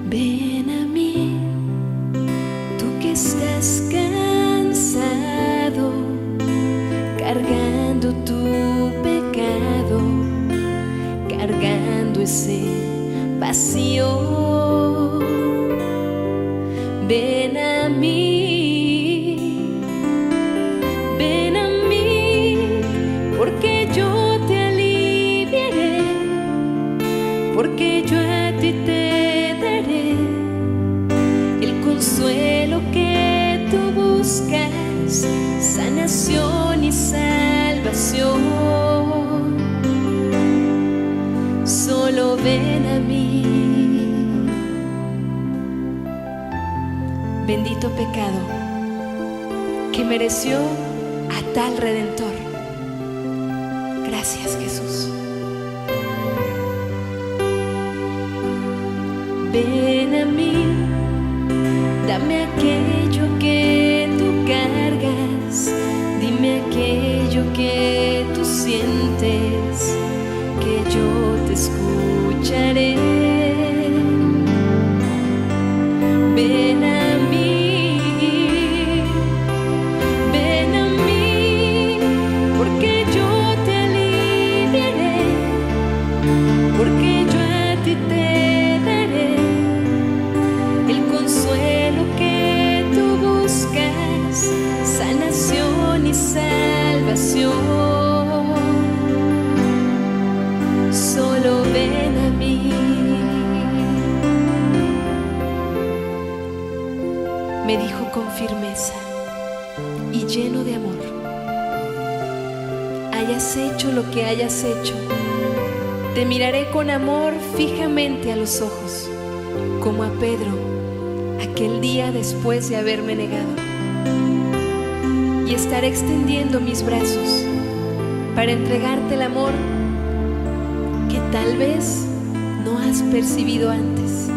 Ven a mí, tú que estás cansado, cargando tu pecado, cargando ese vacío. Ven a mí, porque yo te aliviaré, porque yo a ti te daré el consuelo que tú buscas, sanación y salvación. Solo ven a mí. Bendito pecado que mereció a tal Redentor. Gracias, Jesús. Ven a mí, dame aquello que tú cargas, dime aquello que tú sientes, que yo te escucharé. Ven a mí, porque yo te aliviaré, porque yo a ti te daré el consuelo que tú buscas, sanación y salvación. Solo ven a mí. Me dijo con firmeza y lleno de amor: hayas hecho lo que hayas hecho, te miraré con amor fijamente a los ojos, como a Pedro aquel día después de haberme negado, y estaré extendiendo mis brazos para entregarte el amor que tal vez no has percibido antes.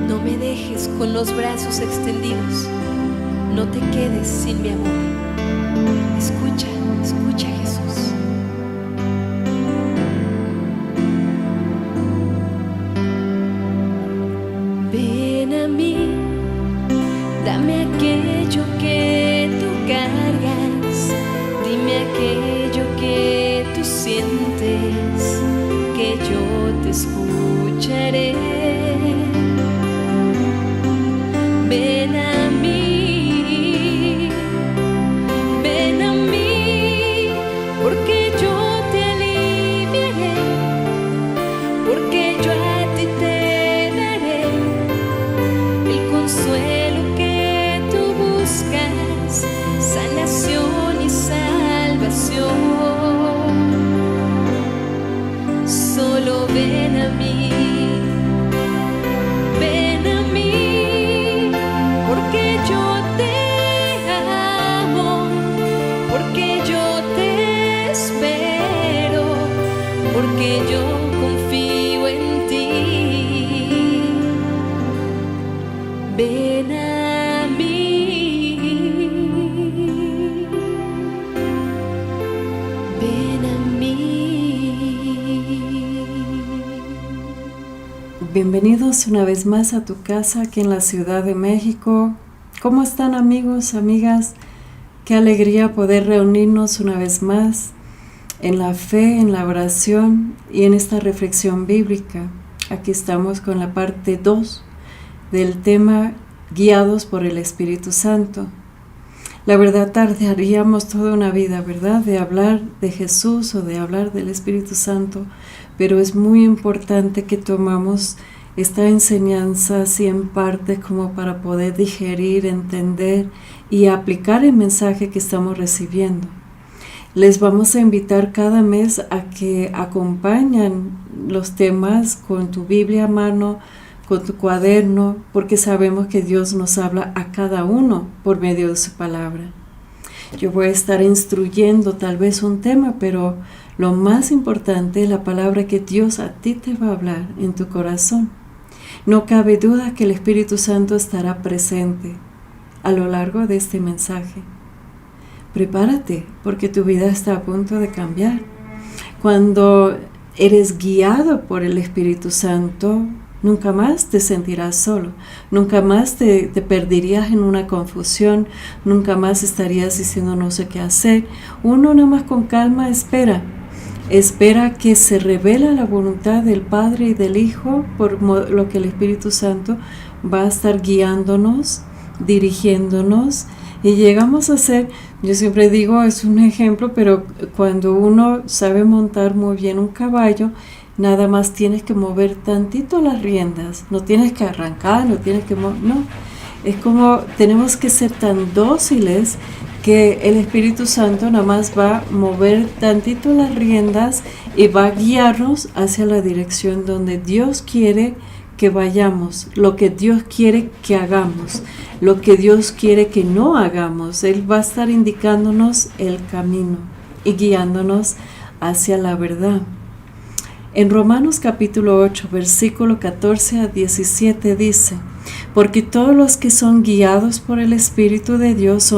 No me dejes con los brazos extendidos, no te quedes sin mi amor. Escucha, escucha, Jesús. Ven a mí, dame aquello que tú cargas, dime aquello que tú sientes, que yo te escucharé. Ven a mí, porque yo te aliviaré, porque yo a ti te daré el consuelo que tú buscas, sanación y salvación. Solo ven a mí. Porque yo te amo, porque yo te espero, porque yo confío en ti. Ven a mí. Ven a mí. Bienvenidos una vez más a tu casa aquí en la Ciudad de México. ¿Cómo están, amigos, amigas? Qué alegría poder reunirnos una vez más en la fe, en la oración y en esta reflexión bíblica. Aquí estamos con la parte 2 del tema guiados por el Espíritu Santo. La verdad, tardaríamos toda una vida, ¿verdad?, de hablar de Jesús o de hablar del Espíritu Santo, pero es muy importante que tomamos esta enseñanza así en parte como para poder digerir, entender y aplicar el mensaje que estamos recibiendo. Les vamos a invitar cada mes a que acompañen los temas con tu Biblia a mano, con tu cuaderno, porque sabemos que Dios nos habla a cada uno por medio de su palabra. Yo voy a estar instruyendo tal vez un tema, pero lo más importante es la palabra que Dios a ti te va a hablar en tu corazón. No cabe duda que el Espíritu Santo estará presente a lo largo de este mensaje. Prepárate, porque tu vida está a punto de cambiar. Cuando eres guiado por el Espíritu Santo, Nunca más te sentirás solo, nunca más te perderías en una confusión, nunca más estarías diciendo no sé qué hacer. Uno nada más con calma espera que se revela la voluntad del Padre y del Hijo, por lo que el Espíritu Santo va a estar guiándonos, dirigiéndonos, y llegamos a ser, yo siempre digo, es un ejemplo, pero cuando uno sabe montar muy bien un caballo, nada más tienes que mover tantito las riendas, no tienes que arrancar, no, es como tenemos que ser tan dóciles que el Espíritu Santo nada más va a mover tantito las riendas y va a guiarnos hacia la dirección donde Dios quiere que vayamos, lo que Dios quiere que hagamos, lo que Dios quiere que no hagamos. Él va a estar indicándonos el camino y guiándonos hacia la verdad. En Romanos capítulo 8, versículo 14 a 17 dice: porque todos los que son guiados por el Espíritu de Dios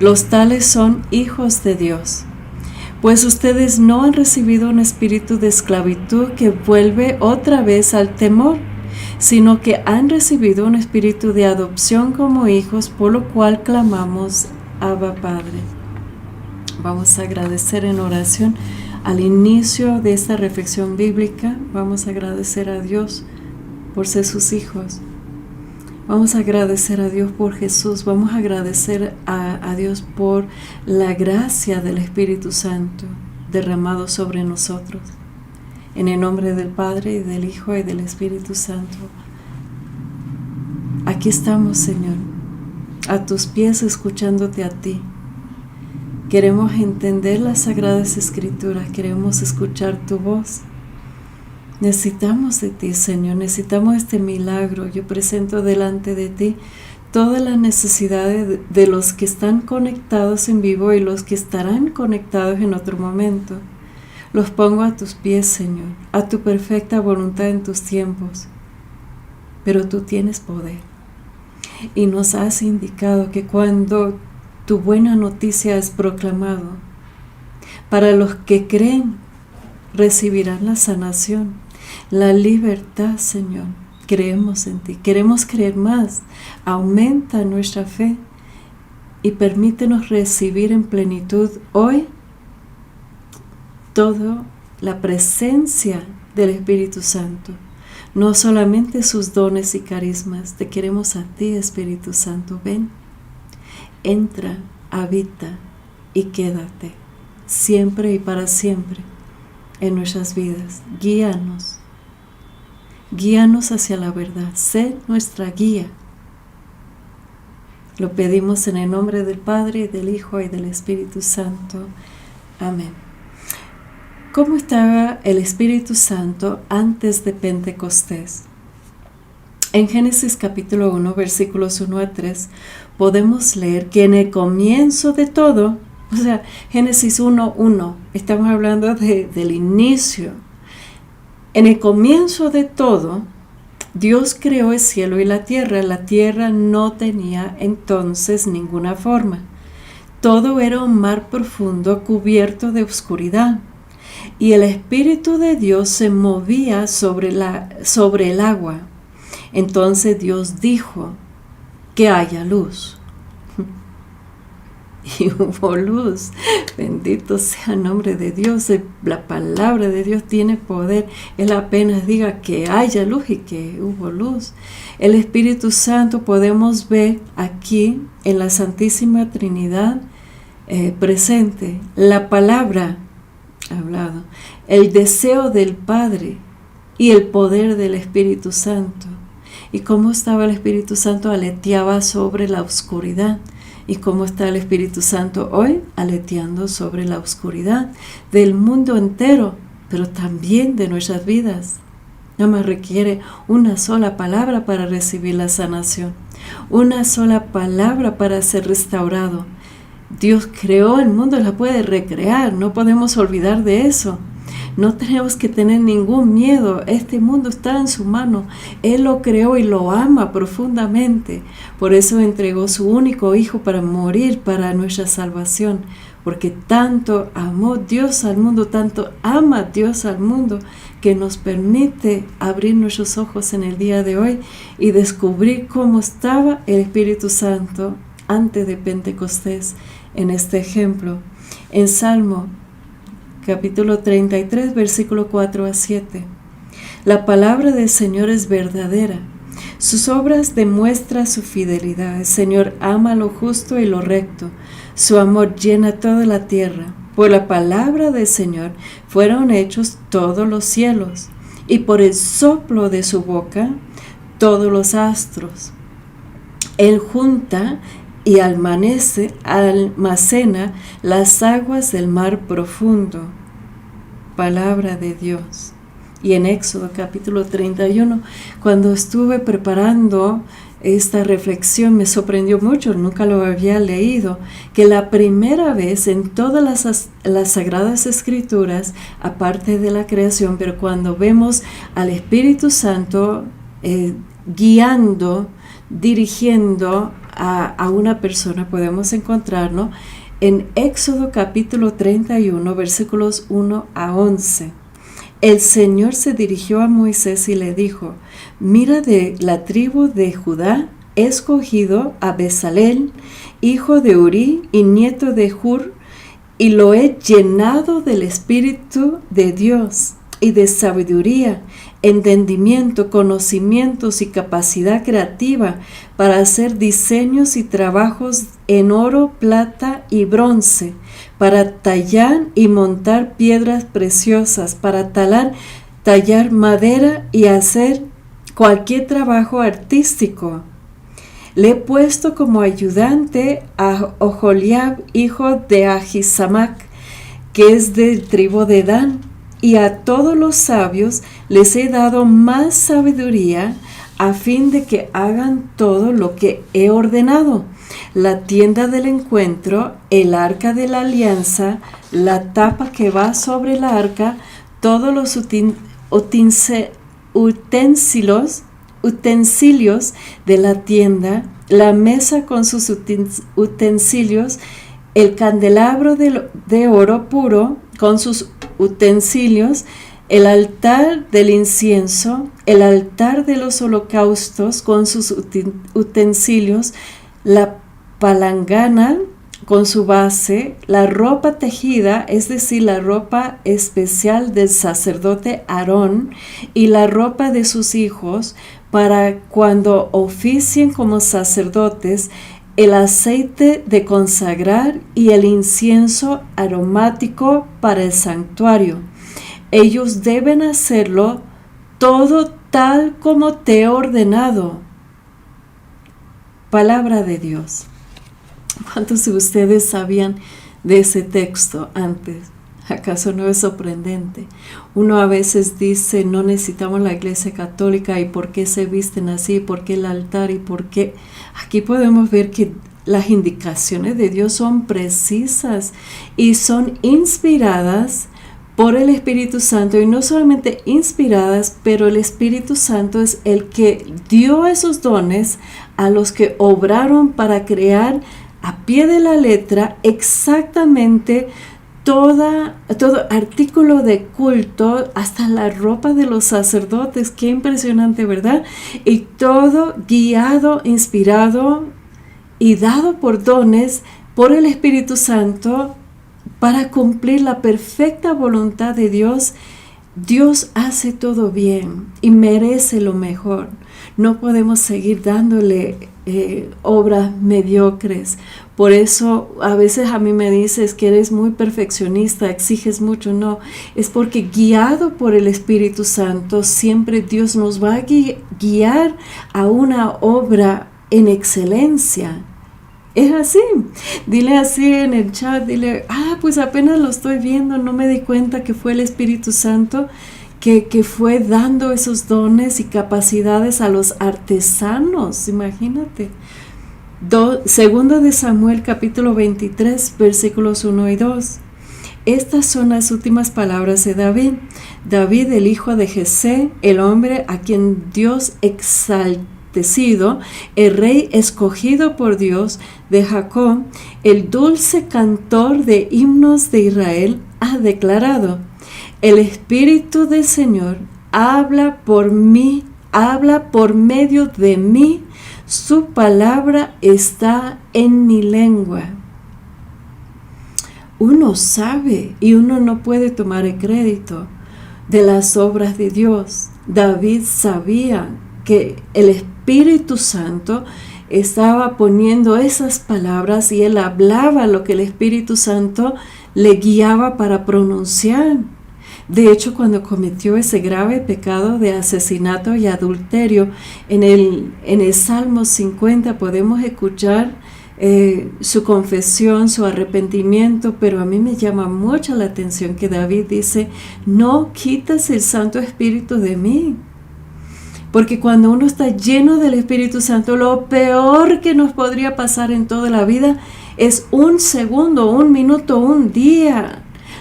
los tales son hijos de Dios. Pues ustedes no han recibido un espíritu de esclavitud que vuelve otra vez al temor, sino que han recibido un espíritu de adopción como hijos, por lo cual clamamos, Abba Padre. Vamos a agradecer en oración. Al inicio de esta reflexión bíblica, vamos a agradecer a Dios por ser sus hijos. Vamos a agradecer a Dios por Jesús. Vamos a agradecer a Dios por la gracia del Espíritu Santo derramado sobre nosotros. En el nombre del Padre, y del Hijo, y del Espíritu Santo. Aquí estamos, Señor, a tus pies, escuchándote a ti. Queremos entender las Sagradas Escrituras, queremos escuchar tu voz. Necesitamos de ti, Señor, necesitamos este milagro. Yo presento delante de ti todas las necesidades de los que están conectados en vivo y los que estarán conectados en otro momento. Los pongo a tus pies, Señor, a tu perfecta voluntad en tus tiempos. Pero tú tienes poder y nos has indicado que cuando tu buena noticia es proclamado, para los que creen recibirán la sanación, la libertad, Señor. Creemos en ti, queremos creer más. Aumenta nuestra fe y permítenos recibir en plenitud hoy toda la presencia del Espíritu Santo, no solamente sus dones y carismas. Te queremos a ti, Espíritu Santo. Ven, entra, habita y quédate siempre y para siempre en nuestras vidas. Guíanos hacia la verdad. Sé nuestra guía. Lo pedimos en el nombre del Padre, del Hijo y del Espíritu Santo. Amén. ¿Cómo estaba el Espíritu Santo antes de Pentecostés? En Génesis capítulo 1, versículos 1 a 3, podemos leer que en el comienzo de todo, o sea, Génesis 1:1, estamos hablando del inicio. En el comienzo de todo, Dios creó el cielo y la tierra. La tierra no tenía entonces ninguna forma. Todo era un mar profundo cubierto de oscuridad. Y el Espíritu de Dios se movía sobre el agua. Entonces Dios dijo: que haya luz. Y hubo luz. Bendito sea el nombre de Dios. La palabra de Dios tiene poder. Él apenas diga que haya luz y que hubo luz. El Espíritu Santo podemos ver aquí en la Santísima Trinidad presente. La palabra hablado, el deseo del Padre y el poder del Espíritu Santo. Y cómo estaba el Espíritu Santo, aleteaba sobre la oscuridad. Y cómo está el Espíritu Santo hoy, aleteando sobre la oscuridad del mundo entero, pero también de nuestras vidas. Nada más requiere una sola palabra para recibir la sanación, una sola palabra para ser restaurado. Dios creó el mundo, la puede recrear, no podemos olvidar de eso. No tenemos que tener ningún miedo. Este mundo está en su mano. Él lo creó y lo ama profundamente. Por eso entregó su único Hijo para morir para nuestra salvación. porque tanto amó Dios al mundo, tanto ama Dios al mundo, que nos permite abrir nuestros ojos en el día de hoy y descubrir cómo estaba el Espíritu Santo antes de Pentecostés en este ejemplo. En Salmo capítulo 33, versículo 4 a 7. La palabra del Señor es verdadera. Sus obras demuestran su fidelidad. El Señor ama lo justo y lo recto. Su amor llena toda la tierra. Por la palabra del Señor fueron hechos todos los cielos, y por el soplo de su boca todos los astros. Él junta y almacena las aguas del mar profundo. Palabra de Dios. Y en Éxodo capítulo 31, cuando estuve preparando esta reflexión, me sorprendió mucho, nunca lo había leído, que la primera vez en todas las Sagradas Escrituras, aparte de la creación, pero cuando vemos al Espíritu Santo guiando, dirigiendo a una persona, podemos encontrarnos en Éxodo capítulo 31, versículos 1 a 11. El Señor se dirigió a Moisés y le dijo: mira, de la tribu de Judá he escogido a Bezalel, hijo de Uri y nieto de Hur, y lo he llenado del Espíritu de Dios y de sabiduría, entendimiento, conocimientos y capacidad creativa para hacer diseños y trabajos en oro, plata y bronce, para tallar y montar piedras preciosas, para tallar madera y hacer cualquier trabajo artístico. Le he puesto como ayudante a Oholiab, hijo de Ahisamac, que es del tribu de Dan, y a todos los sabios les he dado más sabiduría a fin de que hagan todo lo que he ordenado: la tienda del encuentro, el arca de la alianza, la tapa que va sobre la arca, todos los utensilios de la tienda, la mesa con sus utensilios, el candelabro de oro puro con sus utensilios, el altar del incienso, el altar de los holocaustos con sus utensilios, la palangana con su base, la ropa tejida, es decir, la ropa especial del sacerdote Aarón, y la ropa de sus hijos para cuando oficien como sacerdotes, el aceite de consagrar y el incienso aromático para el santuario. Ellos deben hacerlo todo tal como te he ordenado. Palabra de Dios. ¿Cuántos de ustedes sabían de ese texto antes? ¿Acaso no es sorprendente? Uno a veces dice, no necesitamos la iglesia católica, y por qué se visten así, por qué el altar, y por qué. Aquí podemos ver que las indicaciones de Dios son precisas y son inspiradas por el Espíritu Santo, y no solamente inspiradas, pero el Espíritu Santo es el que dio esos dones a los que obraron para crear a pie de la letra exactamente todo artículo de culto, hasta la ropa de los sacerdotes. Qué impresionante, ¿verdad? Y todo guiado, inspirado y dado por dones por el Espíritu Santo para cumplir la perfecta voluntad de Dios. Dios hace todo bien y merece lo mejor. No podemos seguir dándole obras mediocres. Por eso a veces a mí me dices que eres muy perfeccionista, exiges mucho. No, es porque guiado por el Espíritu Santo siempre Dios nos va a guiar a una obra en excelencia. Es así. Dile así en el chat, dile, pues apenas lo estoy viendo, no me di cuenta que fue el Espíritu Santo que fue dando esos dones y capacidades a los artesanos. Imagínate. Segundo de Samuel capítulo 23 versículos 1 y 2. Estas son las últimas palabras de David, el hijo de Jesé, el hombre a quien Dios exaltó enaltecido, el rey escogido por Dios de Jacob, el dulce cantor de himnos de Israel, ha declarado: el Espíritu del Señor habla por mí, habla por medio de mí, su palabra está en mi lengua. Uno sabe y uno no puede tomar el crédito de las obras de Dios. David sabía que el Espíritu Santo estaba poniendo esas palabras y él hablaba lo que el Espíritu Santo le guiaba para pronunciar. De hecho, cuando cometió ese grave pecado de asesinato y adulterio, en el Salmo 50 podemos escuchar su confesión, su arrepentimiento, pero a mí me llama mucho la atención que David dice: no quitas el Santo Espíritu de mí. Porque cuando uno está lleno del Espíritu Santo, lo peor que nos podría pasar en toda la vida es un segundo, un minuto, un día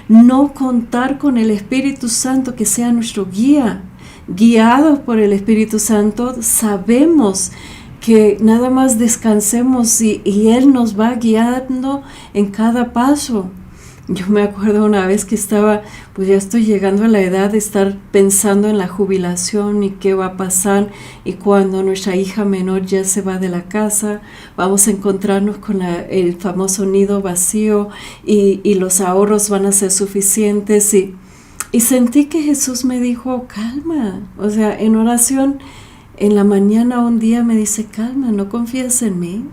no contar con el Espíritu Santo que sea nuestro guía. Guiados por el Espíritu Santo, sabemos que nada más descansemos y Él nos va guiando en cada paso. Yo me acuerdo una vez que pues ya estoy llegando a la edad de estar pensando en la jubilación y qué va a pasar, y cuando nuestra hija menor ya se va de la casa, vamos a encontrarnos con el famoso nido vacío y los ahorros van a ser suficientes, y sentí que Jesús me dijo: calma. O sea, en oración en la mañana un día me dice: calma, ¿no confías en mí?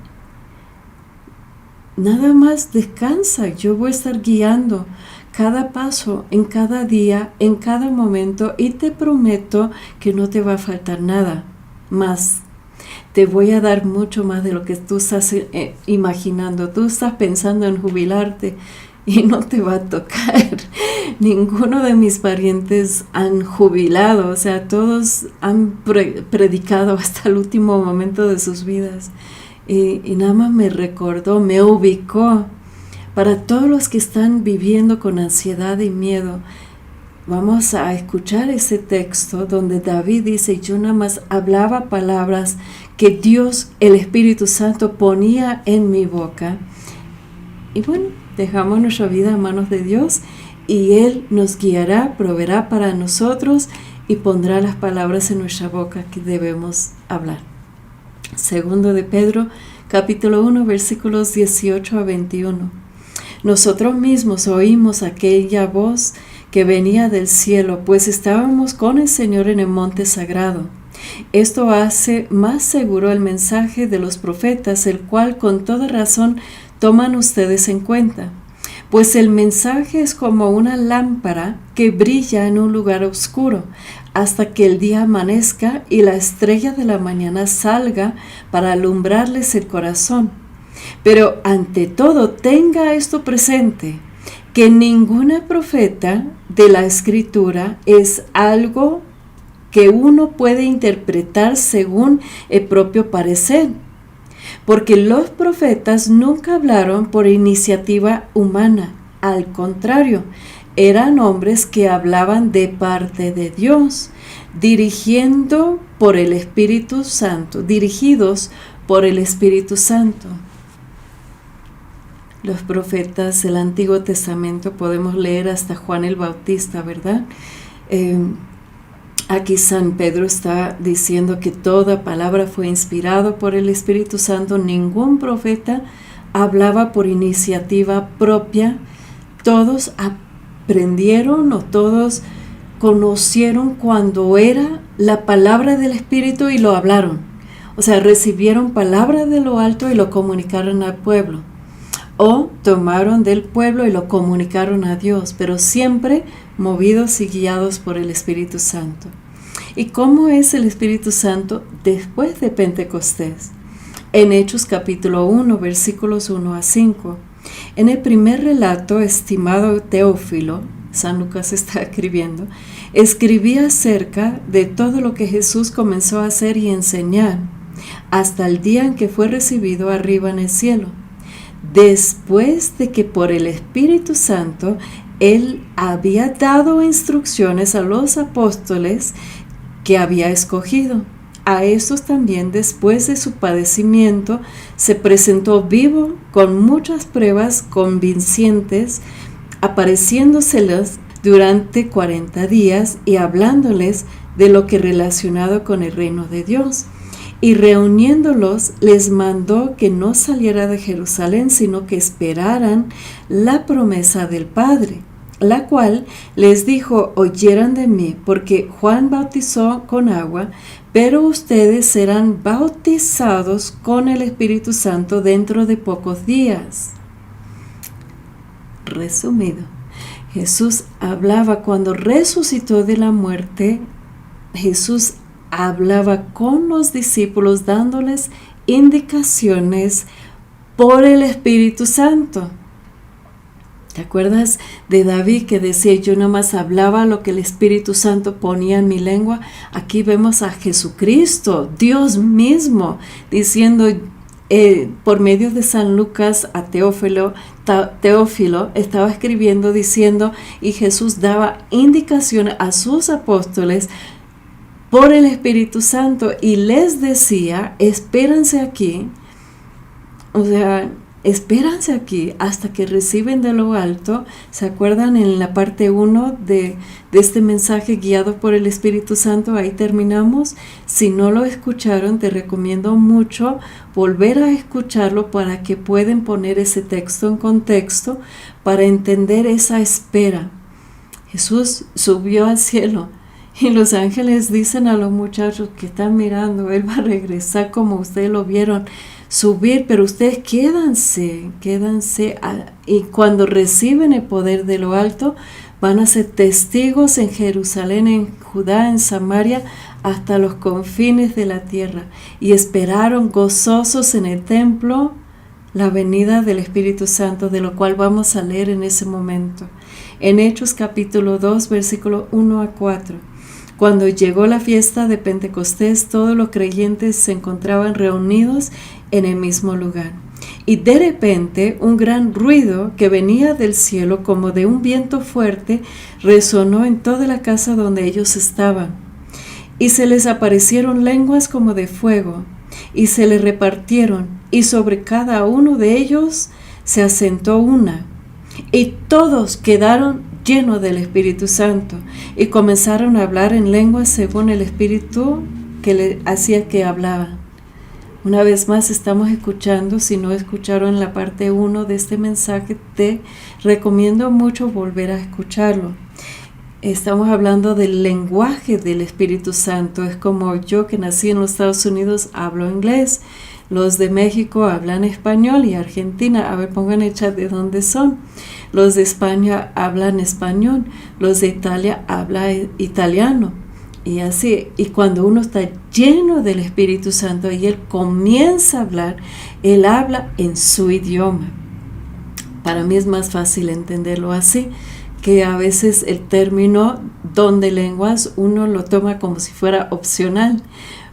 Nada más descansa, yo voy a estar guiando cada paso, en cada día, en cada momento, y te prometo que no te va a faltar nada más. Te voy a dar mucho más de lo que tú estás imaginando. Tú estás pensando en jubilarte y no te va a tocar. Ninguno de mis parientes han jubilado, o sea, todos han predicado hasta el último momento de sus vidas. Y nada más me recordó, me ubicó. Para todos los que están viviendo con ansiedad y miedo, vamos a escuchar ese texto donde David dice: yo nada más hablaba palabras que Dios, el Espíritu Santo, ponía en mi boca. Y bueno, dejamos nuestra vida en manos de Dios y Él nos guiará, proveerá para nosotros y pondrá las palabras en nuestra boca que debemos hablar. Segundo de Pedro, capítulo 1, versículos 18 a 21. Nosotros mismos oímos aquella voz que venía del cielo, pues estábamos con el Señor en el monte sagrado. Esto hace más seguro el mensaje de los profetas, el cual con toda razón toman ustedes en cuenta. Pues el mensaje es como una lámpara que brilla en un lugar oscuro, hasta que el día amanezca y la estrella de la mañana salga para alumbrarles el corazón. Pero ante todo, tenga esto presente, que ninguna profeta de la Escritura es algo que uno puede interpretar según el propio parecer, porque los profetas nunca hablaron por iniciativa humana. Al contrario, eran hombres que hablaban de parte de Dios, dirigidos por el Espíritu Santo. Los profetas del Antiguo Testamento podemos leer hasta Juan el Bautista, ¿verdad? Aquí San Pedro está diciendo que toda palabra fue inspirada por el Espíritu Santo. Ningún profeta hablaba por iniciativa propia. Todos aprendieron o todos conocieron cuando era la palabra del Espíritu y lo hablaron. O sea, recibieron palabra de lo alto y lo comunicaron al pueblo. O tomaron del pueblo y lo comunicaron a Dios, pero siempre movidos y guiados por el Espíritu Santo. ¿Y cómo es el Espíritu Santo después de Pentecostés? En Hechos capítulo 1, versículos 1 a 5. En el primer relato, estimado Teófilo, San Lucas está escribiendo, escribía acerca de todo lo que Jesús comenzó a hacer y enseñar, hasta el día en que fue recibido arriba en el cielo, después de que por el Espíritu Santo Él había dado instrucciones a los apóstoles que había escogido. A estos también, después de su padecimiento, se presentó vivo con muchas pruebas convincentes, apareciéndoseles durante 40 días y hablándoles de lo que relacionado con el reino de Dios. Y reuniéndolos, les mandó que no saliera de Jerusalén, sino que esperaran la promesa del Padre, la cual les dijo: oyeran de mí, porque Juan bautizó con agua, pero ustedes serán bautizados con el Espíritu Santo dentro de pocos días. Resumido, Jesús hablaba cuando resucitó de la muerte. Jesús hablaba con los discípulos dándoles indicaciones por el Espíritu Santo. ¿Te acuerdas de David que decía: yo nada más hablaba lo que el Espíritu Santo ponía en mi lengua? Aquí vemos a Jesucristo, Dios mismo, diciendo por medio de San Lucas a Teófilo estaba escribiendo diciendo, y Jesús daba indicaciones a sus apóstoles por el Espíritu Santo y les decía: espérense aquí, espérense aquí hasta que reciben de lo alto. ¿Se acuerdan en la parte 1 de este mensaje guiado por el Espíritu Santo? Ahí terminamos. Si no lo escucharon, te recomiendo mucho volver a escucharlo para que puedan poner ese texto en contexto para entender esa espera. Jesús subió al cielo y los ángeles dicen a los muchachos que están mirando: Él va a regresar como ustedes lo vieron subir, pero ustedes quédense, y cuando reciben el poder de lo alto, van a ser testigos en Jerusalén, en Judá, en Samaria, hasta los confines de la tierra. Y esperaron gozosos en el templo la venida del Espíritu Santo, de lo cual vamos a leer en ese momento. En Hechos capítulo 2, versículo 1 a 4. Cuando llegó la fiesta de Pentecostés, todos los creyentes se encontraban reunidos en el mismo lugar. Y de repente un gran ruido que venía del cielo como de un viento fuerte resonó en toda la casa donde ellos estaban. Y se les aparecieron lenguas como de fuego, y se les repartieron, y sobre cada uno de ellos se asentó una. Y todos quedaron llenos del Espíritu Santo, y comenzaron a hablar en lenguas según el Espíritu que le hacía que hablaban. Una vez más estamos escuchando. Si no escucharon la parte 1 de este mensaje, te recomiendo mucho volver a escucharlo. Estamos hablando del lenguaje del Espíritu Santo. Es como yo, que nací en los Estados Unidos, hablo inglés. Los de México hablan español, y Argentina, a ver, pongan en el chat de dónde son. Los de España hablan español, los de Italia hablan italiano. Y así, y cuando uno está lleno del Espíritu Santo y Él comienza a hablar, Él habla en su idioma. Para mí es más fácil entenderlo así, que a veces el término don de lenguas uno lo toma como si fuera opcional.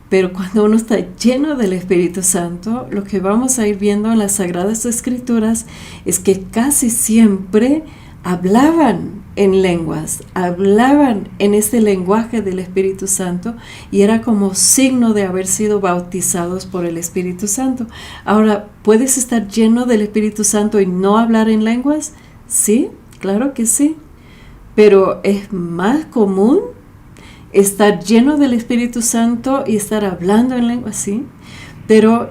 Pero cuando uno está lleno del Espíritu Santo, lo que vamos a ir viendo en las Sagradas Escrituras es que casi siempre hablaban en lenguas, hablaban en este lenguaje del Espíritu Santo, y era como signo de haber sido bautizados por el Espíritu Santo. Ahora, ¿puedes estar lleno del Espíritu Santo y no hablar en lenguas? Sí, claro que sí, pero es más común estar lleno del Espíritu Santo y estar hablando en lenguas, sí, pero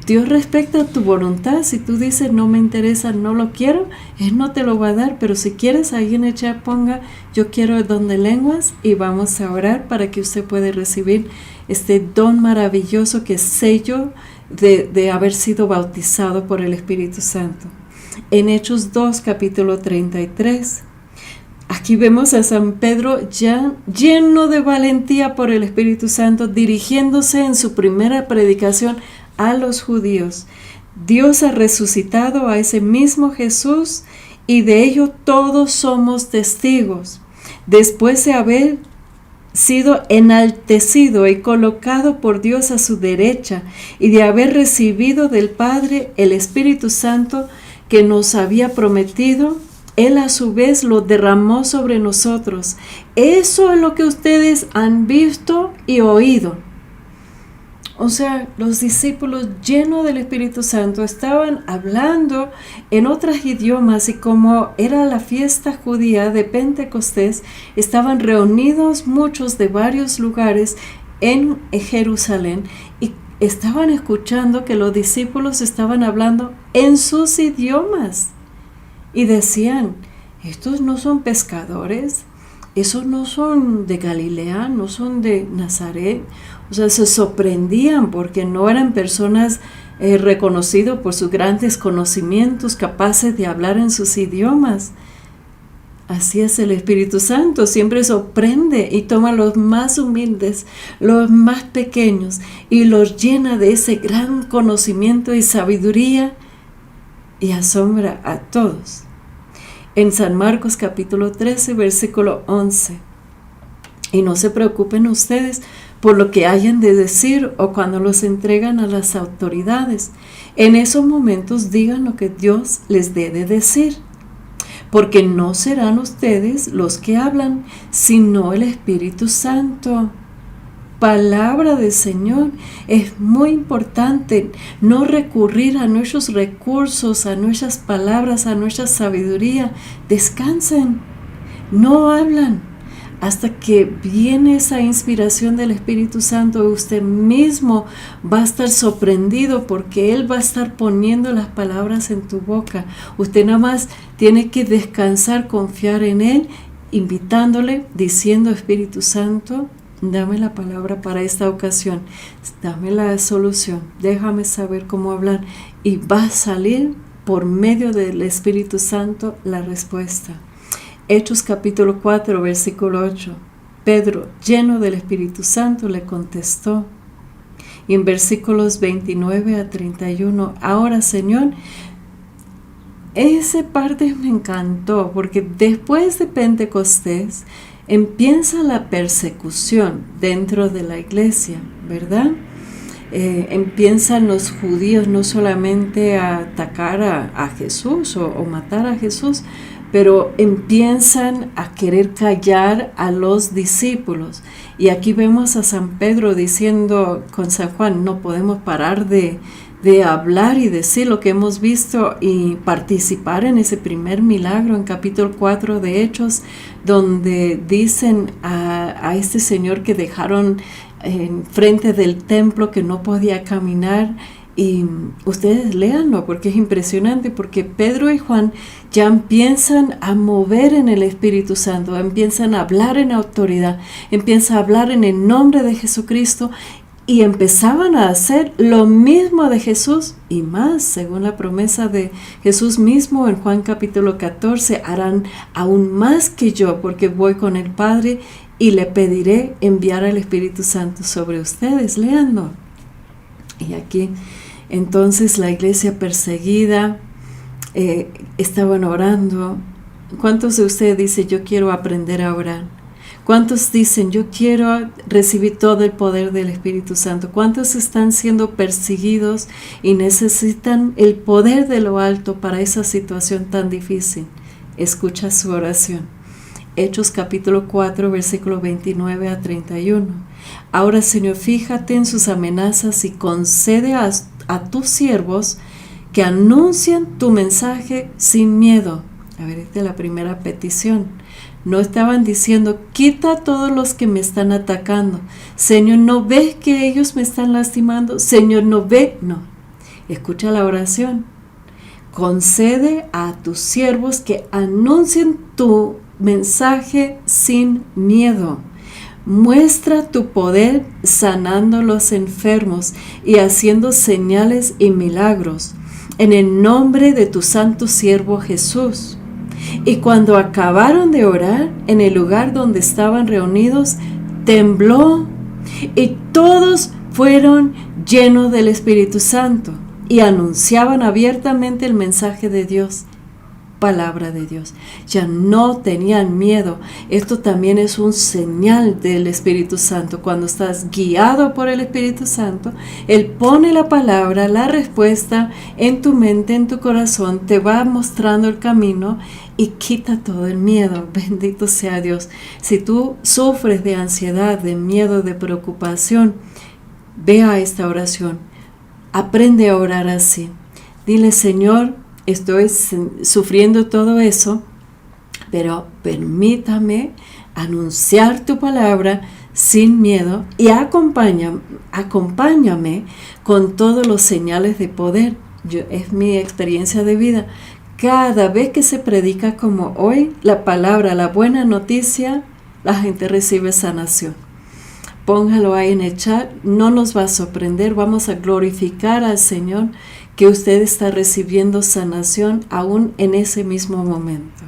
Dios respeta tu voluntad. Si tú dices no me interesa, no lo quiero, Él no te lo va a dar. Pero si quieres, ahí en el chat ponga yo quiero el don de lenguas, y vamos a orar para que usted pueda recibir este don maravilloso que es sello de haber sido bautizado por el Espíritu Santo. En Hechos 2, capítulo 33, aquí vemos a San Pedro ya lleno de valentía por el Espíritu Santo, dirigiéndose en su primera predicación a los judíos. Dios ha resucitado a ese mismo Jesús, y de ello todos somos testigos. Después de haber sido enaltecido y colocado por Dios a su derecha, y de haber recibido del Padre el Espíritu Santo que nos había prometido, Él a su vez lo derramó sobre nosotros. Eso es lo que ustedes han visto y oído. O sea, los discípulos llenos del Espíritu Santo estaban hablando en otros idiomas, y como era la fiesta judía de Pentecostés, estaban reunidos muchos de varios lugares en Jerusalén y estaban escuchando que los discípulos estaban hablando en sus idiomas y decían: estos no son pescadores, esos no son de Galilea, no son de Nazaret. O sea, se sorprendían porque no eran personas reconocidas por sus grandes conocimientos, capaces de hablar en sus idiomas. Así es el Espíritu Santo, siempre sorprende y toma los más humildes, los más pequeños, y los llena de ese gran conocimiento y sabiduría y asombra a todos. En San Marcos capítulo 13, versículo 11. Y no se preocupen ustedes por lo que hayan de decir o cuando los entregan a las autoridades. En esos momentos digan lo que Dios les dé de decir, porque no serán ustedes los que hablan, sino el Espíritu Santo. Palabra del Señor. Es muy importante no recurrir a nuestros recursos, a nuestras palabras, a nuestra sabiduría. Descansen, no hablan hasta que viene esa inspiración del Espíritu Santo. Usted mismo va a estar sorprendido porque Él va a estar poniendo las palabras en tu boca. Usted nada más tiene que descansar, confiar en Él, invitándole, diciendo: Espíritu Santo, dame la palabra para esta ocasión, dame la solución, déjame saber cómo hablar, y va a salir por medio del Espíritu Santo la respuesta. Hechos capítulo 4, versículo 8. Pedro, lleno del Espíritu Santo, le contestó. Y en versículos 29 a 31, ahora, Señor, esa parte me encantó, porque después de Pentecostés empieza la persecución dentro de la iglesia, ¿verdad? Empiezan los judíos no solamente a atacar a Jesús o matar a Jesús, pero empiezan a querer callar a los discípulos. Y aquí vemos a San Pedro diciendo con San Juan: no podemos parar de hablar y decir lo que hemos visto y participar en ese primer milagro en capítulo 4 de Hechos, donde dicen a este señor que dejaron en frente del templo, que no podía caminar. Y ustedes léanlo porque es impresionante, porque Pedro y Juan ya empiezan a mover en el Espíritu Santo, empiezan a hablar en autoridad, empiezan a hablar en el nombre de Jesucristo, y empezaban a hacer lo mismo de Jesús y más, según la promesa de Jesús mismo en Juan capítulo 14, harán aún más que yo, porque voy con el Padre y le pediré enviar al Espíritu Santo sobre ustedes. Léanlo. Y aquí entonces la iglesia perseguida, estaban orando. ¿Cuántos de ustedes dicen: yo quiero aprender a orar? ¿Cuántos dicen: yo quiero recibir todo el poder del Espíritu Santo? ¿Cuántos están siendo perseguidos y necesitan el poder de lo alto para esa situación tan difícil? Escucha su oración. Hechos capítulo 4, versículo 29 a 31. Ahora, Señor, fíjate en sus amenazas y concede a tus siervos que anuncien tu mensaje sin miedo. A ver, esta es la primera petición. No estaban diciendo: quita a todos los que me están atacando. Señor, ¿no ves que ellos me están lastimando? Señor, ¿no ve? No. Escucha la oración. Concede a tus siervos que anuncien tu mensaje sin miedo. Muestra tu poder sanando los enfermos y haciendo señales y milagros en el nombre de tu santo siervo Jesús. Y cuando acabaron de orar, en el lugar donde estaban reunidos, tembló, y todos fueron llenos del Espíritu Santo y anunciaban abiertamente el mensaje de Dios. Palabra de Dios. Ya no tenían miedo. Esto también es un señal del Espíritu Santo. Cuando estás guiado por el Espíritu Santo, Él pone la palabra, la respuesta en tu mente, en tu corazón, te va mostrando el camino y quita todo el miedo. Bendito sea Dios. Si tú sufres de ansiedad, de miedo, de preocupación, ve a esta oración, aprende a orar así. Dile: Señor, estoy sufriendo todo eso, pero permítame anunciar tu palabra sin miedo y acompáñame con todos los señales de poder. Es mi experiencia de vida. Cada vez que se predica como hoy, la palabra, la buena noticia, la gente recibe sanación. Póngalo ahí en el chat, no nos va a sorprender, vamos a glorificar al Señor que usted está recibiendo sanación aún en ese mismo momento.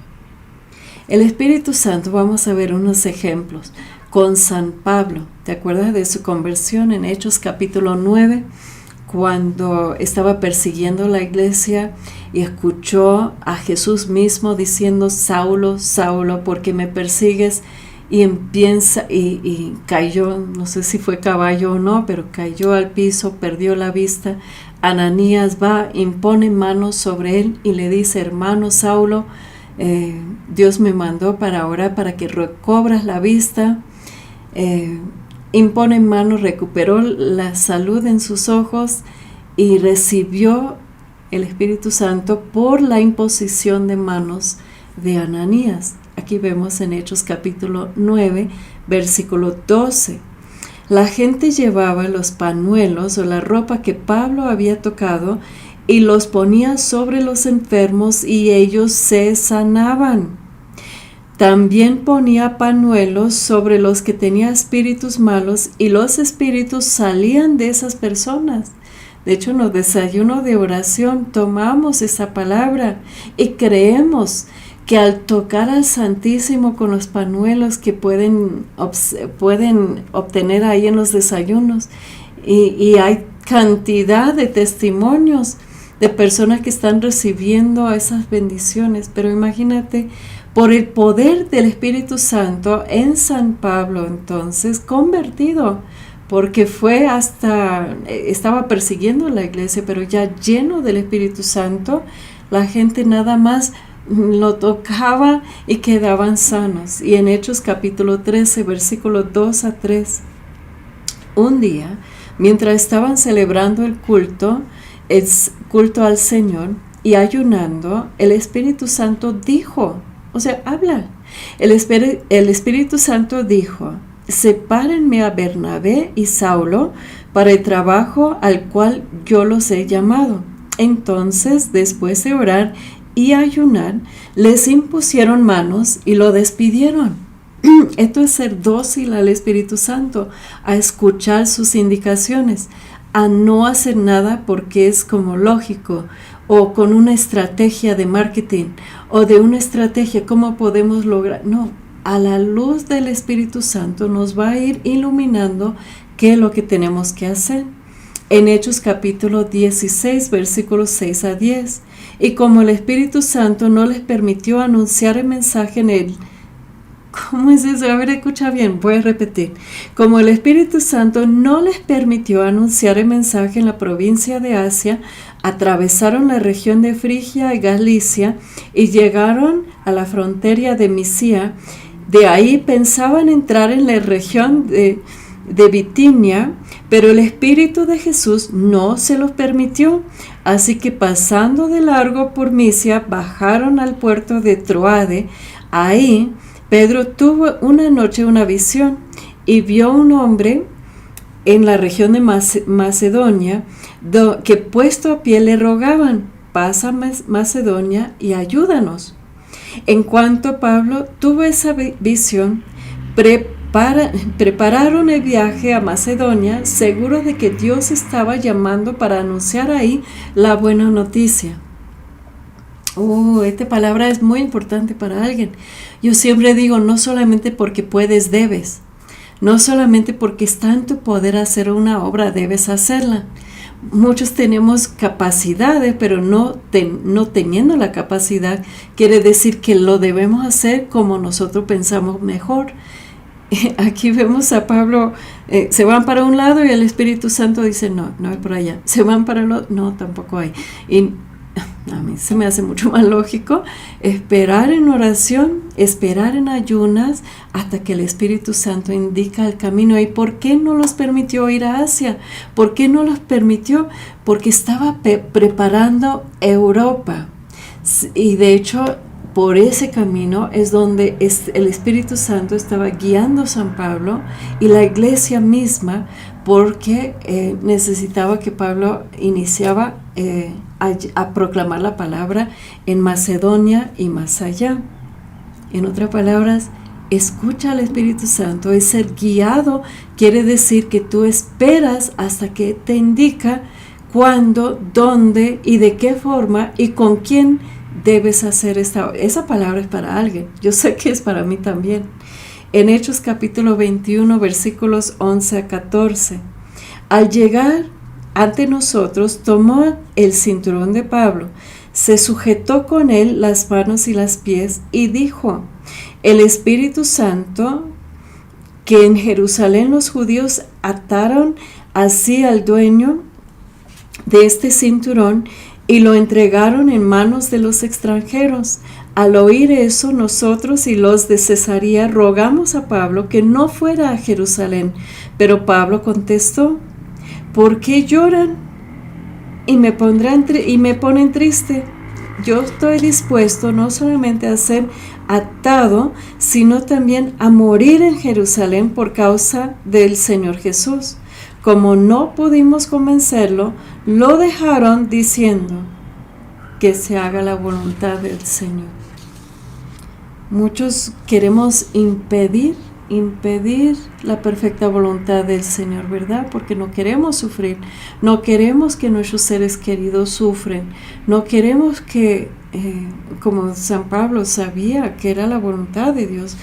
El Espíritu Santo, vamos a ver unos ejemplos con San Pablo. ¿Te acuerdas de su conversión en Hechos capítulo 9? Cuando estaba persiguiendo la iglesia y escuchó a Jesús mismo diciendo: Saulo, Saulo, ¿por qué me persigues? Y cayó, no sé si fue caballo o no, pero cayó al piso, perdió la vista. Ananías va, impone manos sobre él y le dice: hermano Saulo, Dios me mandó para orar para que recobras la vista. Impone manos, recuperó la salud en sus ojos y recibió el Espíritu Santo por la imposición de manos de Ananías. Aquí vemos en Hechos capítulo 9, versículo 12. La gente llevaba los pañuelos o la ropa que Pablo había tocado y los ponía sobre los enfermos y ellos se sanaban. También ponía pañuelos sobre los que tenían espíritus malos y los espíritus salían de esas personas. De hecho, en los desayunos de oración tomamos esa palabra y creemos que al tocar al Santísimo con los pañuelos que pueden obtener ahí en los desayunos, y hay cantidad de testimonios de personas que están recibiendo esas bendiciones. Pero imagínate, por el poder del Espíritu Santo en San Pablo, entonces convertido, porque estaba persiguiendo la iglesia, pero ya lleno del Espíritu Santo, la gente nada más lo tocaba y quedaban sanos. Y en Hechos capítulo 13, versículos 2 a 3, un día, mientras estaban celebrando el culto al Señor y ayunando, el Espíritu Santo dijo, habla. El Espíritu Santo dijo: sepárenme a Bernabé y Saulo para el trabajo al cual yo los he llamado. Entonces, después de orar y ayunar, les impusieron manos y lo despidieron. Esto es ser dócil al Espíritu Santo, a escuchar sus indicaciones, a no hacer nada porque es como lógico, o con una estrategia de marketing, o de una estrategia cómo podemos lograr. No, a la luz del Espíritu Santo nos va a ir iluminando qué es lo que tenemos que hacer. En Hechos capítulo 16, versículos 6 a 10. Y como el Espíritu Santo no les permitió anunciar el mensaje en él. ¿Cómo es eso? A ver, escucha bien, voy a repetir. Como el Espíritu Santo no les permitió anunciar el mensaje en la provincia de Asia, atravesaron la región de Frigia y Galicia y llegaron a la frontera de Misia. De ahí pensaban entrar en la región de Bitinia, pero el Espíritu de Jesús no se los permitió. Así que pasando de largo por Misia, bajaron al puerto de Troade. Ahí Pedro tuvo una noche una visión y vio un hombre en la región de Macedonia que puesto a pie le rogaban: pasa Macedonia y ayúdanos. En cuanto Pablo tuvo esa visión, prepararon el viaje a Macedonia, seguros de que Dios estaba llamando para anunciar ahí la buena noticia. Esta palabra es muy importante para alguien. Yo siempre digo, no solamente porque puedes, debes. No solamente porque está en tu poder hacer una obra, debes hacerla. Muchos tenemos capacidades, pero no teniendo la capacidad, quiere decir que lo debemos hacer como nosotros pensamos mejor. Aquí vemos a Pablo, se van para un lado y el Espíritu Santo dice: no es por allá. Se van para el otro, no, tampoco hay. Y a mí se me hace mucho más lógico esperar en oración, esperar en ayunas hasta que el Espíritu Santo indica el camino. ¿Y por qué no los permitió ir a Asia? ¿Por qué no los permitió? Porque estaba preparando Europa. Y de hecho, por ese camino es donde el Espíritu Santo estaba guiando a San Pablo y la iglesia misma, porque necesitaba que Pablo iniciaba a proclamar la palabra en Macedonia y más allá. En otras palabras, escucha al Espíritu Santo. Es ser guiado quiere decir que tú esperas hasta que te indica cuándo, dónde y de qué forma y con quién debes hacer esa palabra. Es para alguien. Yo sé que es para mí también. En Hechos capítulo 21, versículos 11 a 14. Al llegar ante nosotros, tomó el cinturón de Pablo, se sujetó con él las manos y los pies y dijo: el Espíritu Santo, que en Jerusalén los judíos ataron así al dueño de este cinturón y lo entregaron en manos de los extranjeros. Al oír eso, nosotros y los de Cesarea rogamos a Pablo que no fuera a Jerusalén. Pero Pablo contestó: ¿por qué lloran y me ponen triste? Yo estoy dispuesto no solamente a ser atado, sino también a morir en Jerusalén por causa del Señor Jesús. Como no pudimos convencerlo, lo dejaron diciendo: que se haga la voluntad del Señor. Muchos queremos impedir la perfecta voluntad del Señor, ¿verdad? Porque no queremos sufrir, no queremos que nuestros seres queridos sufren, no queremos que, como San Pablo sabía que era la voluntad de Dios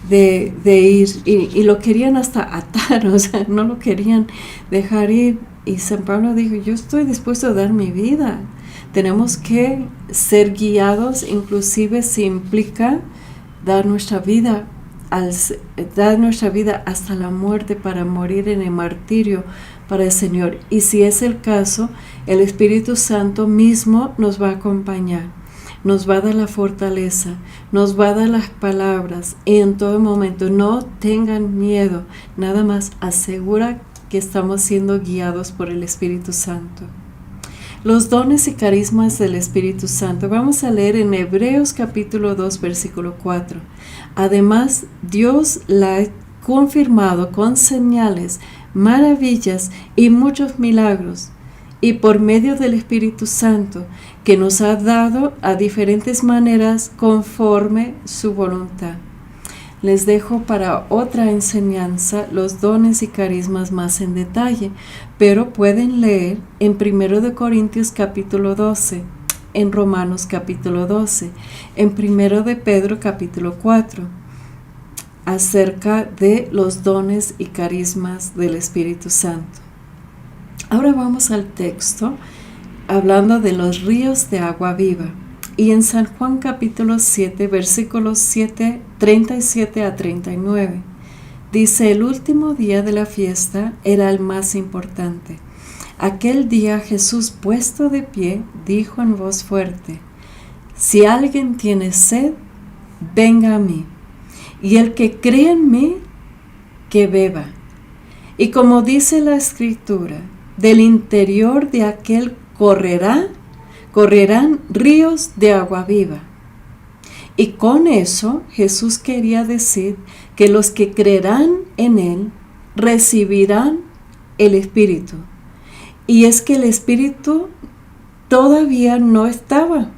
de ir, y lo querían hasta atar, o sea, no lo querían dejar ir. Y San Pablo dijo: yo estoy dispuesto a dar mi vida. Tenemos que ser guiados, inclusive si implica dar nuestra vida hasta la muerte, para morir en el martirio para el Señor. Y si es el caso, el Espíritu Santo mismo nos va a acompañar, nos va a dar la fortaleza, nos va a dar las palabras, y en todo momento no tengan miedo, nada más asegura que estamos siendo guiados por el Espíritu Santo. Los dones y carismas del Espíritu Santo. Vamos a leer en Hebreos capítulo 2, versículo 4. Además, Dios la ha confirmado con señales, maravillas y muchos milagros, y por medio del Espíritu Santo, que nos ha dado a diferentes maneras conforme su voluntad. Les dejo para otra enseñanza los dones y carismas más en detalle, pero pueden leer en 1 Corintios capítulo 12, en Romanos capítulo 12, en 1 Pedro capítulo 4, acerca de los dones y carismas del Espíritu Santo. Ahora vamos al texto, hablando de los ríos de agua viva. Y en San Juan capítulo 7, versículos 37 a 39, dice: el último día de la fiesta era el más importante. Aquel día Jesús, puesto de pie, dijo en voz fuerte: si alguien tiene sed, venga a mí, y el que cree en mí, que beba. Y como dice la Escritura, del interior de aquel correrán ríos de agua viva. Y con eso Jesús quería decir que los que creerán en Él recibirán el Espíritu. Y es que el Espíritu todavía no estaba,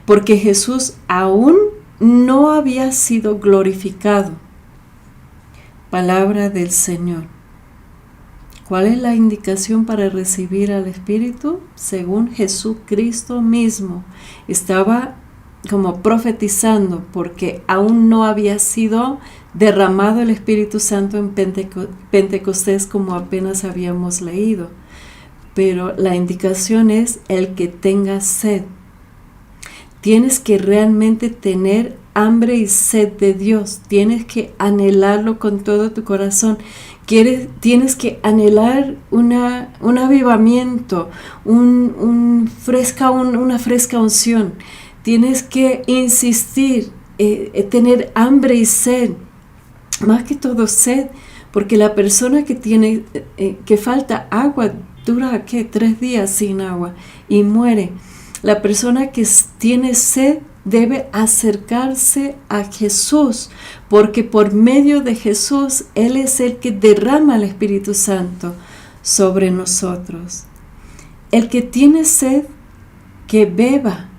porque Jesús aún no había sido glorificado. Palabra del Señor. ¿Cuál es la indicación para recibir al Espíritu? Según Jesucristo mismo, estaba como profetizando, porque aún no había sido derramado el Espíritu Santo en Pentecostés, como apenas habíamos leído. Pero la indicación es el que tenga sed. Tienes que realmente tener hambre y sed de Dios. Tienes que anhelarlo con todo tu corazón. Tienes que anhelar un avivamiento, una fresca unción. Tienes que insistir, tener hambre y sed, más que todo sed, porque la persona que falta agua dura 3 días sin agua y muere. La persona que tiene sed debe acercarse a Jesús, porque por medio de Jesús Él es el que derrama el Espíritu Santo sobre nosotros. El que tiene sed, que beba.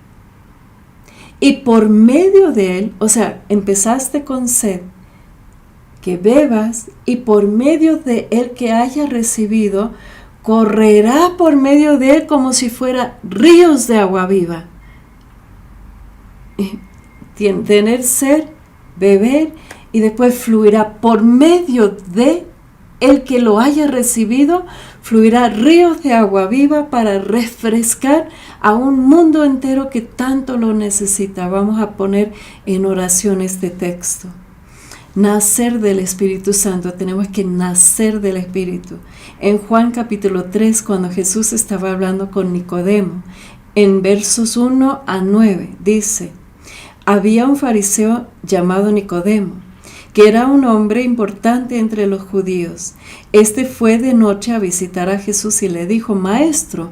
Y por medio de Él, o sea, empezaste con sed, que bebas, y por medio de Él que haya recibido, correrá por medio de Él como si fuera ríos de agua viva. Tener sed, beber, y después fluirá por medio de el que lo haya recibido, fluirá ríos de agua viva para refrescar a un mundo entero que tanto lo necesita. Vamos a poner en oración este texto. Nacer del Espíritu Santo, tenemos que nacer del Espíritu. En Juan capítulo 3, cuando Jesús estaba hablando con Nicodemo, en versos 1 a 9, dice: había un fariseo llamado Nicodemo, que era un hombre importante entre los judíos. Este fue de noche a visitar a Jesús y le dijo: Maestro,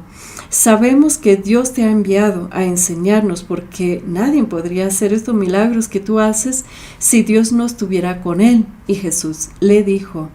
sabemos que Dios te ha enviado a enseñarnos, porque nadie podría hacer estos milagros que tú haces si Dios no estuviera con él. Y Jesús le dijo: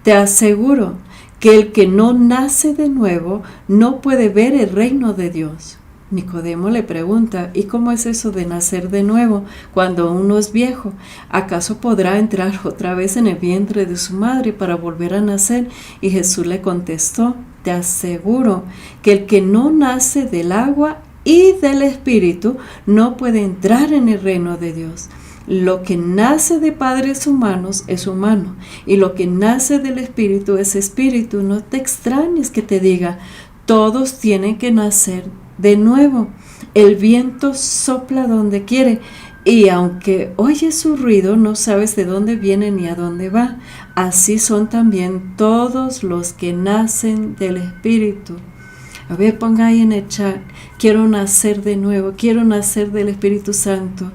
te aseguro que el que no nace de nuevo no puede ver el reino de Dios. Nicodemo le pregunta: ¿y cómo es eso de nacer de nuevo cuando uno es viejo? ¿Acaso podrá entrar otra vez en el vientre de su madre para volver a nacer? Y Jesús le contestó: te aseguro que el que no nace del agua y del Espíritu no puede entrar en el reino de Dios. Lo que nace de padres humanos es humano, y lo que nace del Espíritu es espíritu. No te extrañes que te diga: todos tienen que nacer de nuevo. El viento sopla donde quiere, y aunque oyes su ruido, no sabes de dónde viene ni a dónde va. Así son también todos los que nacen del Espíritu. A ver, ponga ahí en el chat: quiero nacer de nuevo, quiero nacer del Espíritu Santo.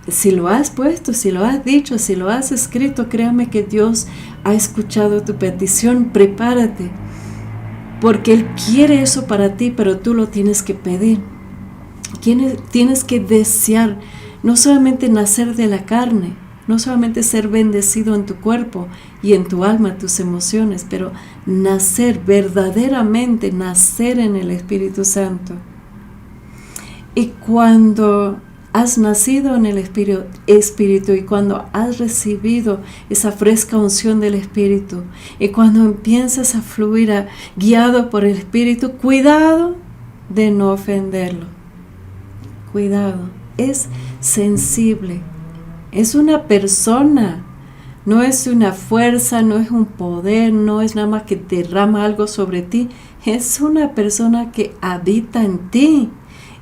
Si lo has puesto, si lo has dicho, si lo has escrito, créame que Dios ha escuchado tu petición. Prepárate, porque Él quiere eso para ti, pero tú lo tienes que pedir. Tienes que desear no solamente nacer de la carne, no solamente ser bendecido en tu cuerpo y en tu alma, tus emociones, pero nacer verdaderamente, nacer en el Espíritu Santo. Y cuando has nacido en el Espíritu, y cuando has recibido esa fresca unción del Espíritu, y cuando empiezas a fluir guiado por el Espíritu, cuidado de no ofenderlo. Cuidado, es sensible, es una persona, no es una fuerza, no es un poder, no es nada más que derrama algo sobre ti. Es una persona que habita en ti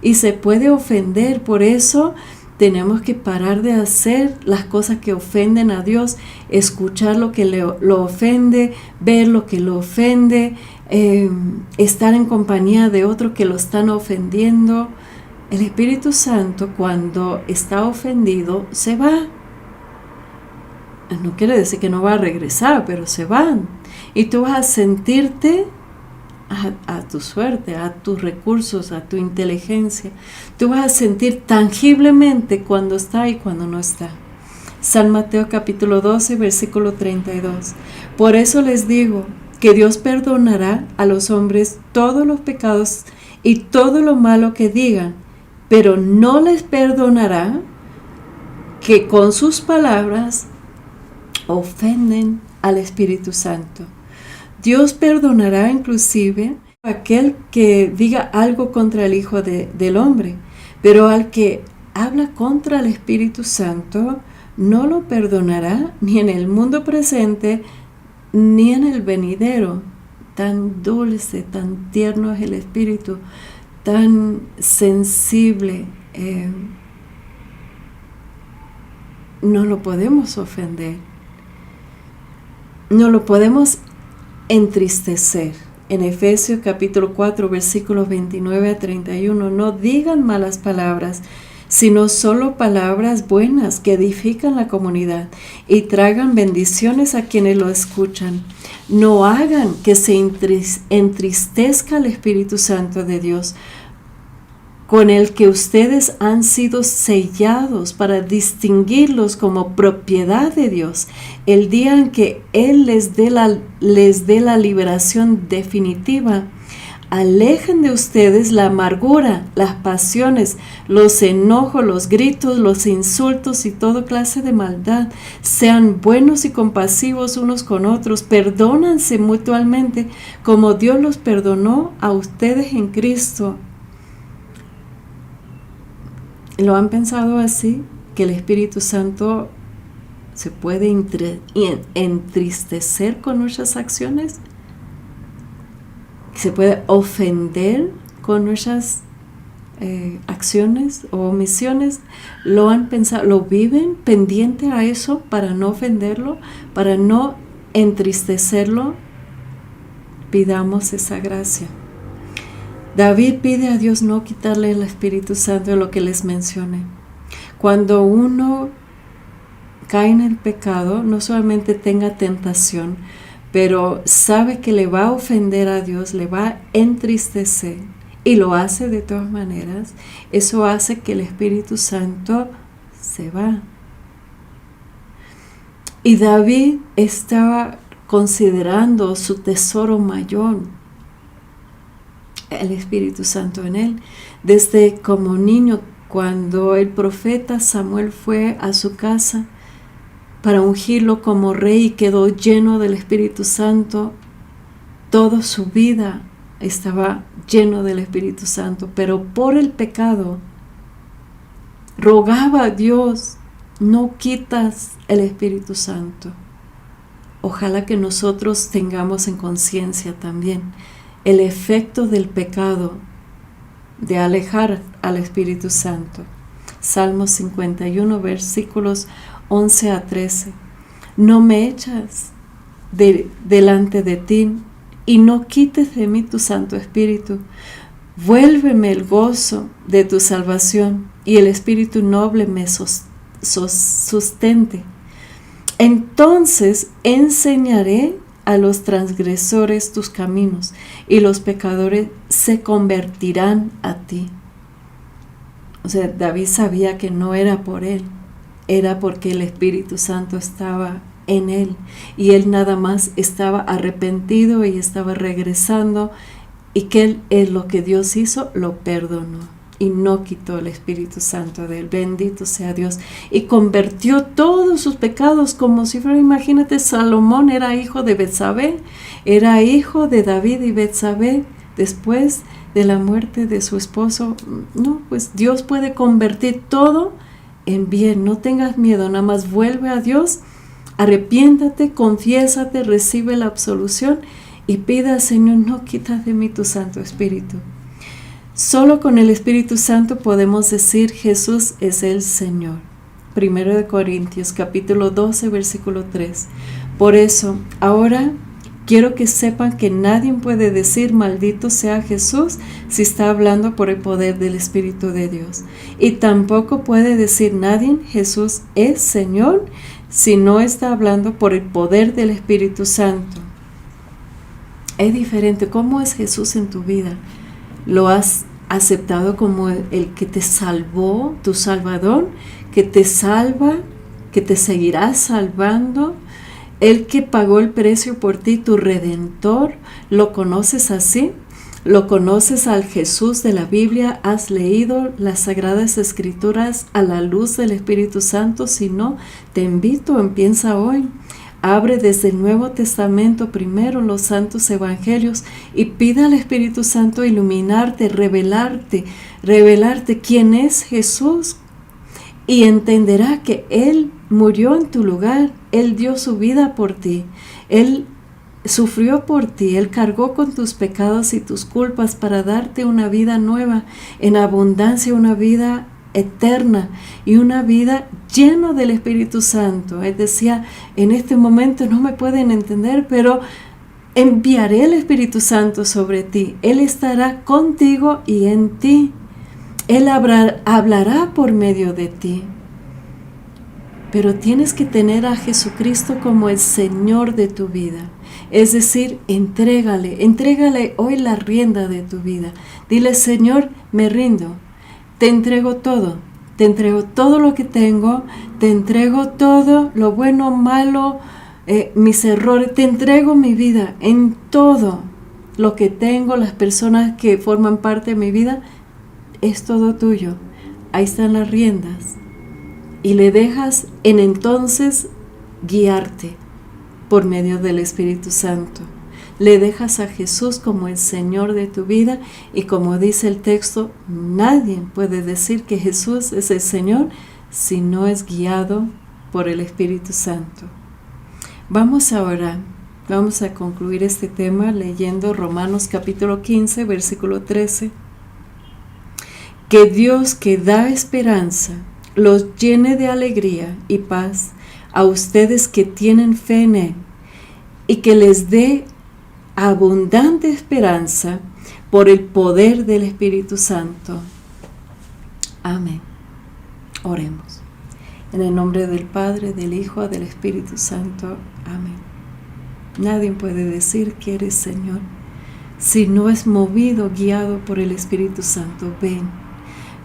y se puede ofender. Por eso tenemos que parar de hacer las cosas que ofenden a Dios, escuchar lo que lo ofende, ver lo que lo ofende, estar en compañía de otros que lo están ofendiendo. El Espíritu Santo, cuando está ofendido, se va. No quiere decir que no va a regresar, pero se van. Y tú vas a sentirte a tu suerte, a tus recursos, a tu inteligencia. Tú vas a sentir tangiblemente cuando está y cuando no está. San Mateo capítulo 12, versículo 32. Por eso les digo que Dios perdonará a los hombres todos los pecados y todo lo malo que digan, pero no les perdonará que con sus palabras ofenden al Espíritu Santo. Dios perdonará inclusive a aquel que diga algo contra el Hijo del Hombre, pero al que habla contra el Espíritu Santo no lo perdonará ni en el mundo presente ni en el venidero. Tan dulce, tan tierno es el Espíritu, tan sensible. No lo podemos ofender. no lo podemos entristecer. En Efesios capítulo 4, versículos 29 a 31, no digan malas palabras, sino solo palabras buenas que edifican la comunidad y traigan bendiciones a quienes lo escuchan. No hagan que se entristezca el Espíritu Santo de Dios, con el que ustedes han sido sellados para distinguirlos como propiedad de Dios, el día en que Él les dé la liberación definitiva. Alejen de ustedes la amargura, las pasiones, los enojos, los gritos, los insultos y toda clase de maldad. Sean buenos y compasivos unos con otros, perdónanse mutuamente como Dios los perdonó a ustedes en Cristo. ¿Lo han pensado así? Que el Espíritu Santo se puede entristecer con nuestras acciones, se puede ofender con nuestras acciones o omisiones. ¿Lo han pensado? ¿Lo viven pendiente a eso para no ofenderlo, para no entristecerlo? Pidamos esa gracia. David pide a Dios no quitarle el Espíritu Santo de lo que les mencioné. Cuando uno cae en el pecado, no solamente tenga tentación, pero sabe que le va a ofender a Dios, le va a entristecer y lo hace de todas maneras, eso hace que el Espíritu Santo se va. Y David estaba considerando su tesoro mayor, el Espíritu Santo en él. Desde como niño, cuando el profeta Samuel fue a su casa para ungirlo como rey y quedó lleno del Espíritu Santo, toda su vida estaba lleno del Espíritu Santo, pero por el pecado rogaba a Dios, no quitas el Espíritu Santo. Ojalá que nosotros tengamos en conciencia también el efecto del pecado de alejar al Espíritu Santo. Salmo 51, versículos 11 a 13. No me echas delante de ti y no quites de mí tu Santo Espíritu. Vuélveme el gozo de tu salvación y el espíritu noble me sustente. Entonces enseñaré a los transgresores tus caminos y los pecadores se convertirán a ti. O sea, David sabía que no era por él, era porque el Espíritu Santo estaba en él y él nada más estaba arrepentido y estaba regresando, y que él lo que Dios hizo lo perdonó y no quitó el Espíritu Santo de él. Bendito sea Dios. Y convirtió todos sus pecados como si fuera, imagínate, Salomón era hijo de Betsabé, era hijo de David y Betsabé después de la muerte de su esposo. No, pues Dios puede convertir todo en bien. No tengas miedo, nada más vuelve a Dios, arrepiéntate, confiésate, recibe la absolución y pida al Señor, no quitas de mí tu Santo Espíritu. Solo con el Espíritu Santo podemos decir Jesús es el Señor. 1 Corintios capítulo 12, versículo 3. Por eso, ahora quiero que sepan que nadie puede decir maldito sea Jesús si está hablando por el poder del Espíritu de Dios. Y tampoco puede decir nadie Jesús es Señor si no está hablando por el poder del Espíritu Santo. Es diferente. ¿Cómo es Jesús en tu vida? ¿Lo has aceptado como el que te salvó, tu Salvador, que te salva, que te seguirá salvando? El que pagó el precio por ti, tu Redentor. ¿Lo conoces así? ¿Lo conoces al Jesús de la Biblia? ¿Has leído las Sagradas Escrituras a la luz del Espíritu Santo? Si no, te invito, empieza hoy. Abre desde el Nuevo Testamento primero los santos evangelios y pida al Espíritu Santo iluminarte, revelarte quién es Jesús, y entenderá que Él murió en tu lugar, Él dio su vida por ti, Él sufrió por ti, Él cargó con tus pecados y tus culpas para darte una vida nueva, en abundancia, una vida eterna y una vida llena del Espíritu Santo. Él decía, en este momento no me pueden entender, pero enviaré el Espíritu Santo sobre ti. Él estará contigo y en ti. Él hablará por medio de ti. Pero tienes que tener a Jesucristo como el Señor de tu vida. Es decir, entrégale hoy la rienda de tu vida. Dile, Señor, me rindo. Te entrego todo lo que tengo, te entrego todo, lo bueno, malo, mis errores, te entrego mi vida, en todo lo que tengo, las personas que forman parte de mi vida, es todo tuyo. Ahí están las riendas. Y le dejas en entonces guiarte por medio del Espíritu Santo. Le dejas a Jesús como el Señor de tu vida y como dice el texto, nadie puede decir que Jesús es el Señor si no es guiado por el Espíritu Santo. Vamos a orar. Vamos a concluir este tema leyendo Romanos capítulo 15, versículo 13. Que Dios que da esperanza los llene de alegría y paz a ustedes que tienen fe en Él y que les dé abundante esperanza por el poder del Espíritu Santo. Amén. Oremos. En el nombre del Padre, del Hijo, del Espíritu Santo. Amén. Nadie puede decir que eres Señor si no es movido, guiado por el Espíritu Santo.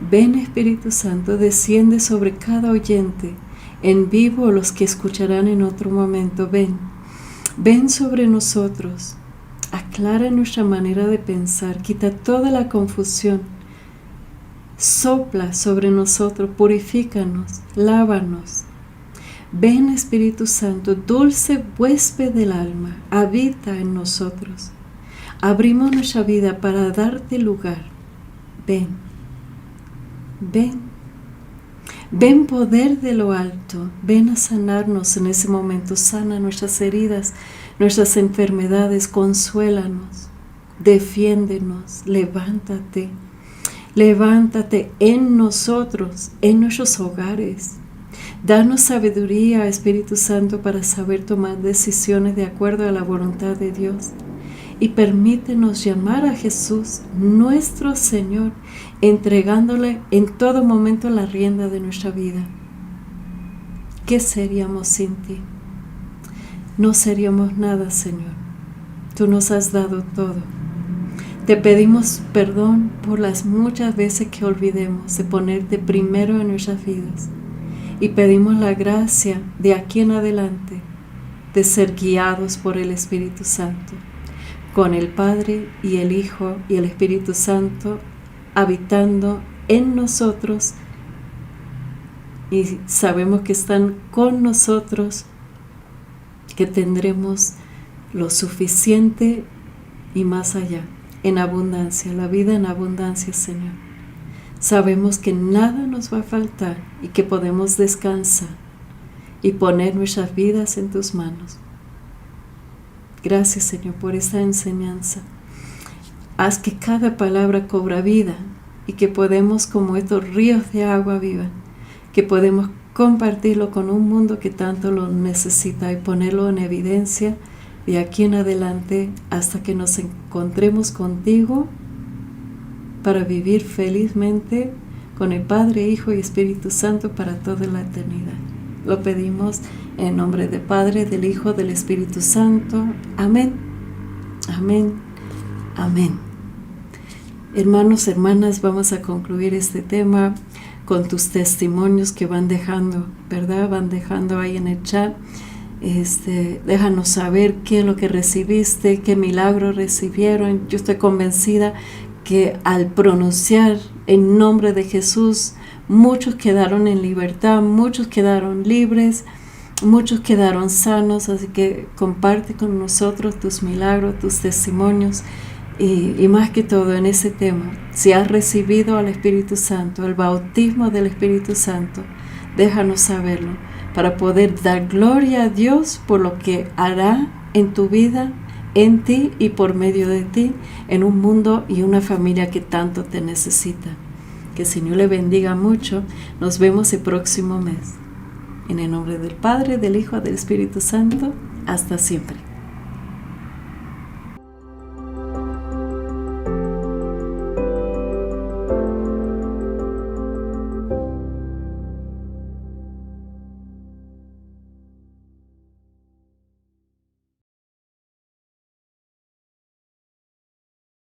Ven Espíritu Santo, desciende sobre cada oyente, en vivo los que escucharán en otro momento. Ven sobre nosotros. Aclara nuestra manera de pensar, quita toda la confusión, sopla sobre nosotros, purifícanos, lávanos. Ven Espíritu Santo, dulce huésped del alma, habita en nosotros. Abrimos nuestra vida para darte lugar. Ven poder de lo alto, ven a sanarnos en ese momento, sana nuestras heridas, nuestras enfermedades, consuélanos, defiéndenos, levántate en nosotros, en nuestros hogares. Danos sabiduría, Espíritu Santo, para saber tomar decisiones de acuerdo a la voluntad de Dios. Y permítenos llamar a Jesús, nuestro Señor, entregándole en todo momento la rienda de nuestra vida. ¿Qué seríamos sin ti? No seríamos nada, Señor. Tú nos has dado todo. Te pedimos perdón por las muchas veces que olvidemos de ponerte primero en nuestras vidas. Y pedimos la gracia de aquí en adelante de ser guiados por el Espíritu Santo, con el Padre y el Hijo y el Espíritu Santo habitando en nosotros, y sabemos que están con nosotros, que tendremos lo suficiente y más allá, en abundancia, la vida en abundancia, Señor. Sabemos que nada nos va a faltar y que podemos descansar y poner nuestras vidas en tus manos. Gracias, Señor, por esta enseñanza. Haz que cada palabra cobra vida y que podemos, como estos ríos de agua viva, que podemos compartirlo con un mundo que tanto lo necesita y ponerlo en evidencia de aquí en adelante hasta que nos encontremos contigo para vivir felizmente con el Padre, Hijo y Espíritu Santo para toda la eternidad. Lo pedimos en nombre del Padre, del Hijo, del Espíritu Santo. Amén. Amén. Amén. Hermanos, hermanas, vamos a concluir este tema con tus testimonios que van dejando, ¿verdad? Van dejando ahí en el chat. Déjanos saber qué es lo que recibiste, qué milagro recibieron. Yo estoy convencida que al pronunciar el nombre de Jesús, muchos quedaron en libertad, muchos quedaron libres, muchos quedaron sanos. Así que comparte con nosotros tus milagros, tus testimonios y más que todo en ese tema. Si has recibido al Espíritu Santo, el bautismo del Espíritu Santo, déjanos saberlo para poder dar gloria a Dios por lo que hará en tu vida, en ti y por medio de ti, en un mundo y una familia que tanto te necesita. Que el Señor le bendiga mucho. Nos vemos el próximo mes. En el nombre del Padre, del Hijo, del Espíritu Santo. Hasta siempre.